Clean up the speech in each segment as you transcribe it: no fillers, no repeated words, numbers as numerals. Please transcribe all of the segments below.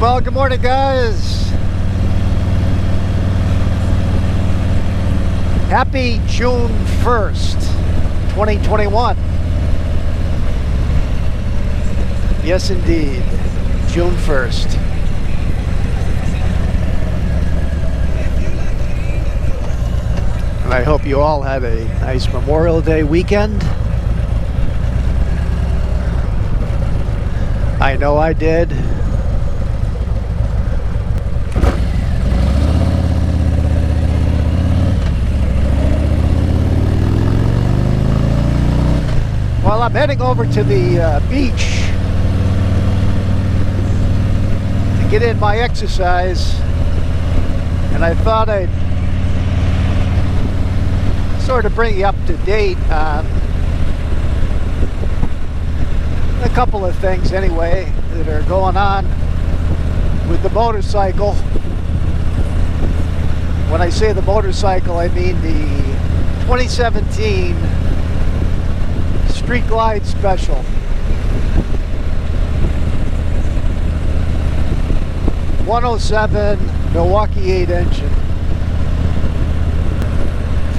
Well, good morning, guys. Happy June 1st, 2021. Yes, indeed. June 1st. And I hope you all had a nice Memorial Day weekend. I know I did. Well, I'm heading over to the beach to get in my exercise, and I thought I'd sort of bring you up to date on a couple of things anyway that are going on with the motorcycle. When I say the motorcycle, I mean the 2017 Street Glide Special. .107 Milwaukee 8 engine.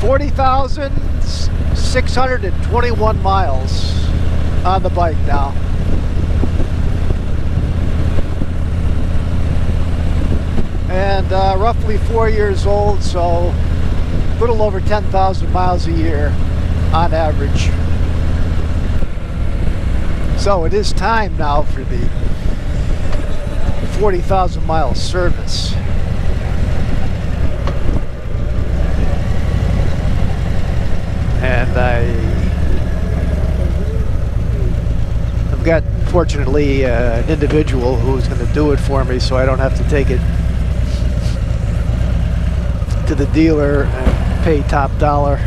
40,621 miles on the bike now. And roughly 4 years old, so a little over 10,000 miles a year on average. So it is time now for the 40,000 mile service. And I've got, fortunately, an individual who's going to do it for me, so I don't have to take it to the dealer and pay top dollar.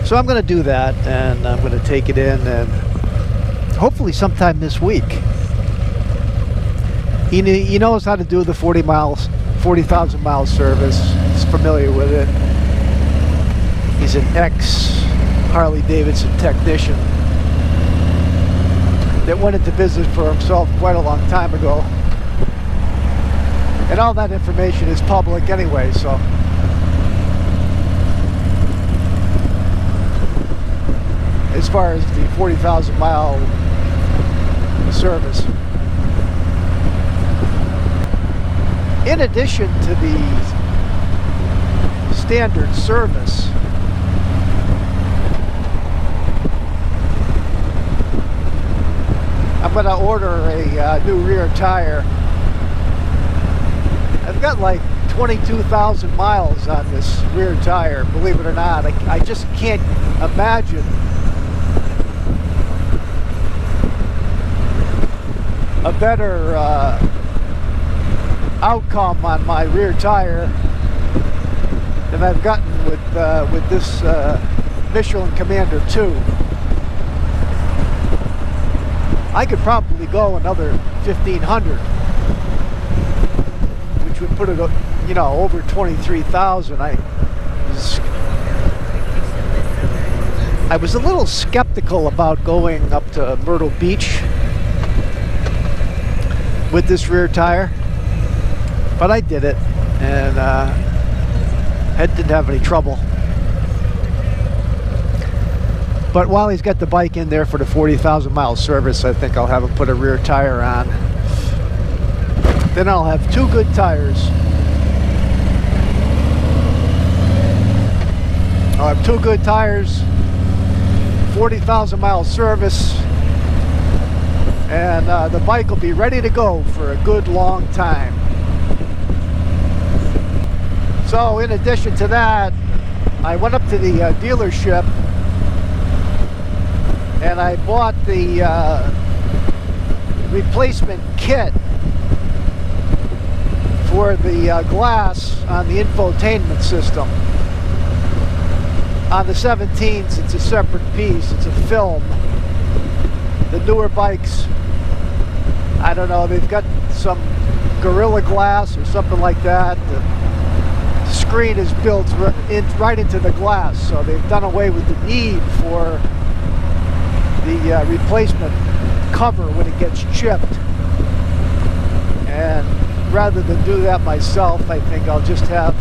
So I'm going to do that, and I'm going to take it in, and hopefully sometime this week. He knows how to do the 40,000 mile service. He's familiar with it. He's an ex-Harley Davidson technician that went into business for himself quite a long time ago. And all that information is public anyway, so as far as the 40,000 mile service. In addition to the standard service, I'm going to order a new rear tire. I've got like 22,000 miles on this rear tire, believe it or not. I just can't imagine a better outcome on my rear tire than I've gotten with this Michelin Commander 2. I could probably go another 1,500, which would put it, you know, over 23,000. I was a little skeptical about going up to Myrtle Beach with this rear tire, but I did it, and I didn't have any trouble. But while he's got the bike in there for the 40,000 mile service, I think I'll have him put a rear tire on. Then I'll have two good tires. I'll have two good tires, 40,000 mile service, and the bike will be ready to go for a good long time. So in addition to that, I went up to the dealership and I bought the replacement kit for the glass on the infotainment system. On the 17s, it's a separate piece. It's a film. The newer bikes, I don't know, they've got some Gorilla Glass or something like that. The screen is built right into the glass, so they've done away with the need for the the replacement cover when it gets chipped. And rather than do that myself, I think I'll just have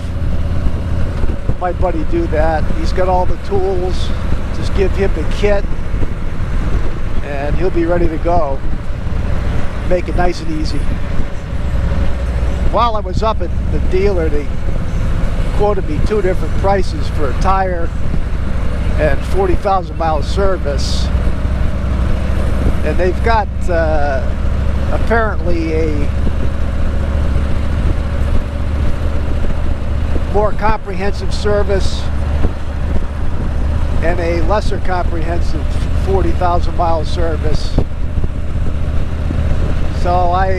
my buddy do that. He's got all the tools. Just give him the kit and he'll be ready to go. Make it nice and easy. While I was up at the dealer, they quoted me 2 different prices for a tire and 40,000 mile service. And they've got apparently a more comprehensive service and a lesser comprehensive 40,000 mile service. So I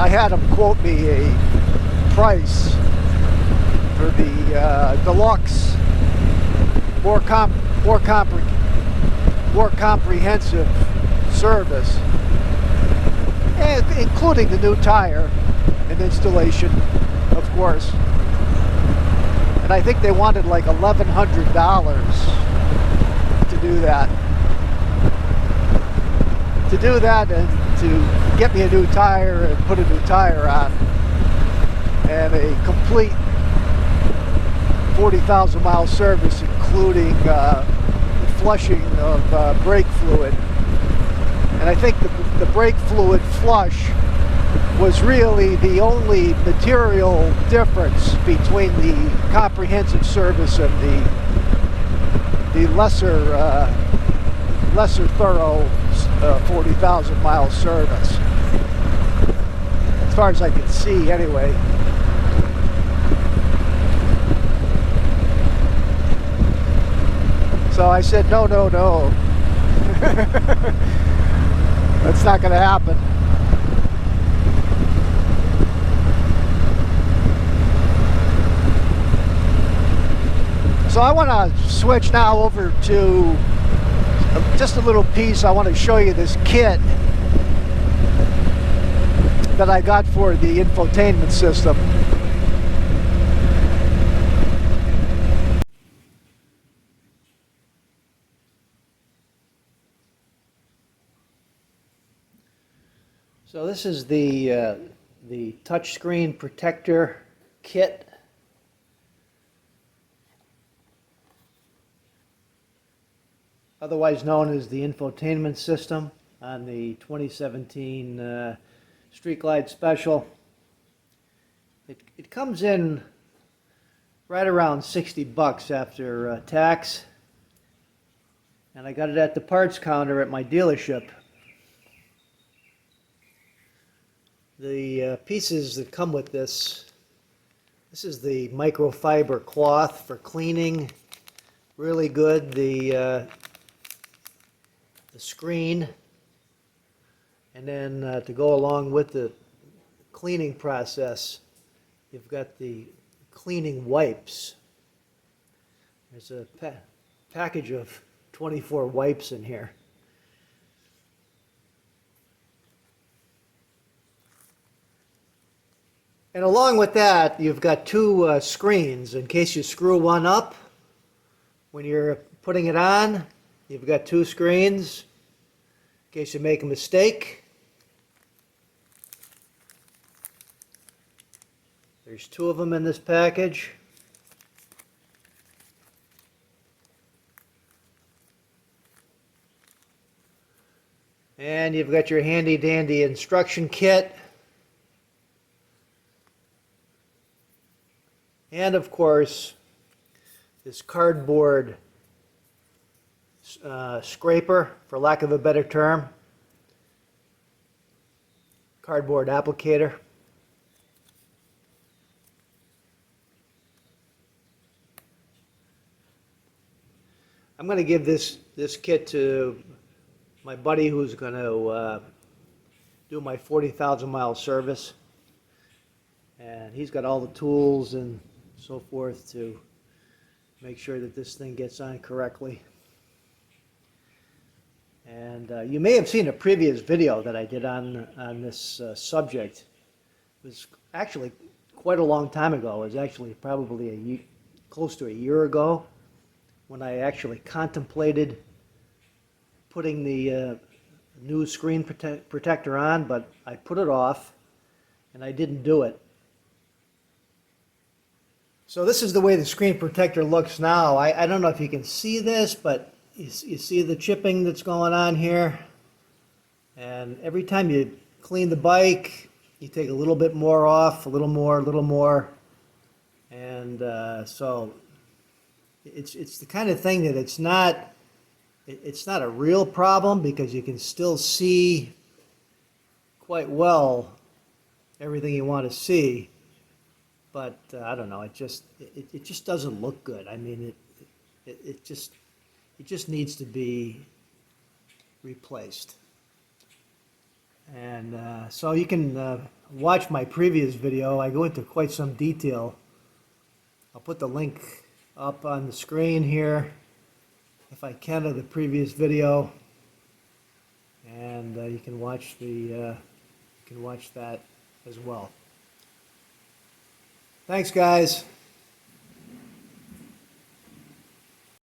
had them quote me a price for the deluxe, more comprehensive service, and including the new tire and installation, of course. And I think they wanted like $1,100 to do that. To do that and to get me a new tire and put a new tire on and a complete 40,000 mile service, including the flushing of brake fluid. And I think the brake fluid flush was really the only material difference between the comprehensive service and the lesser thorough 40,000 mile service, as far as I can see anyway. So I said, no. That's not going to happen. So I want to switch now over to just a little piece. I want to show you this kit that I got for the infotainment system. So this is the touchscreen protector kit. Otherwise known as the infotainment system on the 2017 Street Glide Special. It comes in right around 60 bucks after tax, and I got it at the parts counter at my dealership. The pieces that come with this is the microfiber cloth for cleaning, really good. The screen, and then to go along with the cleaning process, you've got the cleaning wipes. There's a package of 24 wipes in here. And along with that, you've got 2 screens in case you screw one up when you're putting it on. You've got 2 screens in case you make a mistake. There's 2 of them in this package. And you've got your handy dandy instruction kit. And of course, this cardboard scraper, for lack of a better term, cardboard applicator. I'm going to give this kit to my buddy who's going to do my 40,000 mile service, and he's got all the tools and so forth to make sure that this thing gets on correctly. And you may have seen a previous video that I did on this subject. It was actually quite a long time ago. It was actually probably close to a year ago when I actually contemplated putting the new screen protector on, but I put it off and I didn't do it. So this is the way the screen protector looks now. I don't know if you can see this, but you see the chipping that's going on here. And every time you clean the bike, you take a little bit more off, a little more. And so it's the kind of thing that it's not a real problem because you can still see quite well everything you want to see. But I don't know, it just doesn't look good. I mean, it just needs to be replaced. And so you can watch my previous video. I go into quite some detail. I'll put the link up on the screen here, if I can, of the previous video, and you can watch that as well. Thanks, guys.